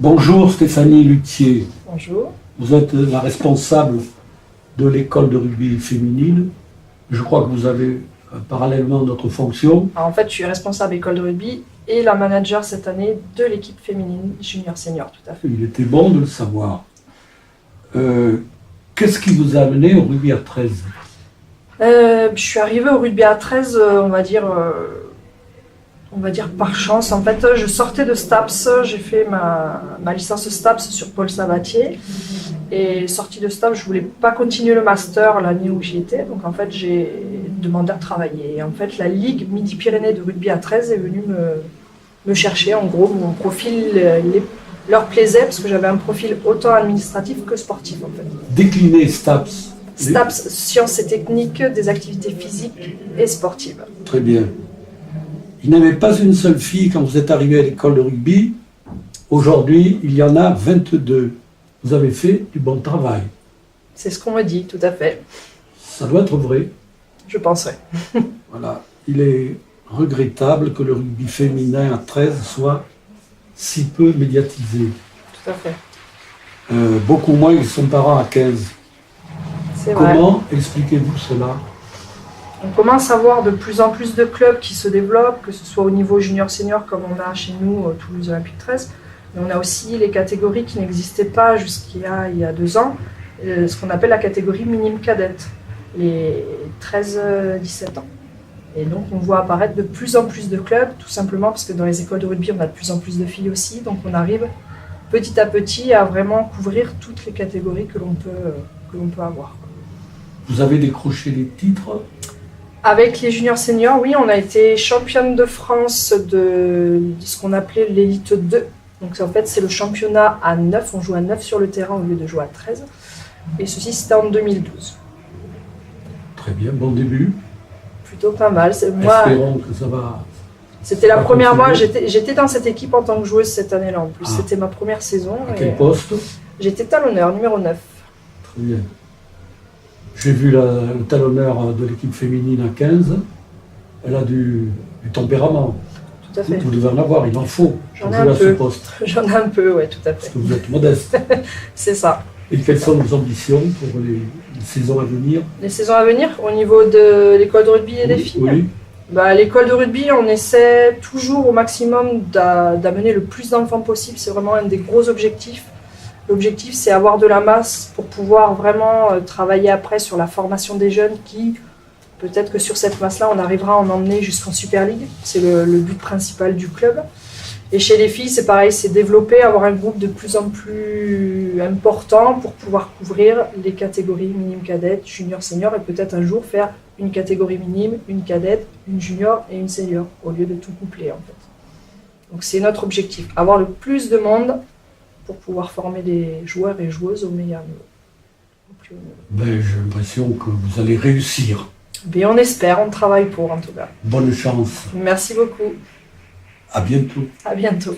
Bonjour Stéphanie Luthier, Bonjour. vous êtes la responsable de l'école de rugby féminine. Je crois que vous avez parallèlement d'autres fonctions. Alors, en fait, je suis responsable école de rugby et la manager cette année de l'équipe féminine junior senior, tout à fait. Il était bon de le savoir. Qu'est-ce qui vous a amené au rugby à 13? Je suis arrivée au rugby à 13, on va dire par chance. En fait, je sortais de STAPS, j'ai fait ma licence STAPS sur Paul Sabatier. Et sortie de STAPS, je voulais pas continuer le master l'année où j'y étais. Donc en fait, j'ai demandé à travailler. Et en fait, la Ligue Midi-Pyrénées de rugby à 13 est venue me chercher. En gros, mon profil leur plaisait parce que j'avais un profil autant administratif que sportif en fait. Décliner STAPS. STAPS, sciences et techniques des activités physiques et sportives. Très bien. Il n'y avait pas une seule fille quand vous êtes arrivé à l'école de rugby. Aujourd'hui, il y en a 22. Vous avez fait du bon travail. C'est ce qu'on me dit, tout à fait. Ça doit être vrai. Je penserais. Voilà. Il est regrettable que le rugby féminin à 13 soit si peu médiatisé. Tout à fait. Beaucoup moins que son parent à 15. C'est vrai. Comment expliquez-vous cela? On commence à voir de plus en plus de clubs qui se développent, que ce soit au niveau junior-senior comme on a chez nous, Toulouse Olympique 13, mais on a aussi les catégories qui n'existaient pas jusqu'à il y a 2 ans, ce qu'on appelle la catégorie minime cadette, les 13-17 ans. Et donc on voit apparaître de plus en plus de clubs, tout simplement parce que dans les écoles de rugby, on a de plus en plus de filles aussi, donc on arrive petit à petit à vraiment couvrir toutes les catégories que l'on peut avoir. Vous avez décroché des titres? Avec les juniors seniors, oui, on a été championne de France de ce qu'on appelait l'élite 2. Donc en fait, c'est le championnat à 9, on joue à 9 sur le terrain au lieu de jouer à 13. Et ceci, c'était en 2012. Très bien, bon début. Plutôt pas mal. Espérons que ça va... C'était la première fois, continuer. j'étais dans cette équipe en tant que joueuse cette année-là en plus. Ah. C'était ma première saison. À quel poste? J'étais talonneur, numéro 9. Très bien. J'ai vu le talonneur de l'équipe féminine à 15. Elle a du tempérament. Tout à fait. Vous devez en avoir, il en faut. J'en ai un peu. J'en ai un peu, oui, tout à Parce fait. que vous êtes modeste. C'est ça. Et quelles sont vos ambitions pour les saisons à venir? Les saisons à venir, au niveau de l'école de rugby et des filles? Oui. L'école de rugby, on essaie toujours au maximum d'amener le plus d'enfants possible. C'est vraiment un des gros objectifs. L'objectif, c'est avoir de la masse pour pouvoir vraiment travailler après sur la formation des jeunes qui, peut-être que sur cette masse-là, on arrivera à en emmener jusqu'en Super League. C'est le but principal du club. Et chez les filles, c'est pareil, c'est développer, avoir un groupe de plus en plus important pour pouvoir couvrir les catégories minime cadette, junior, senior et peut-être un jour faire une catégorie minime, une cadette, une junior et une senior au lieu de tout coupler en fait. Donc c'est notre objectif, avoir le plus de monde pour pouvoir former des joueurs et joueuses au meilleur niveau. Au plus haut niveau. J'ai l'impression que vous allez réussir. Mais on espère, on travaille pour en tout cas. Bonne chance. Merci beaucoup. À bientôt. À bientôt.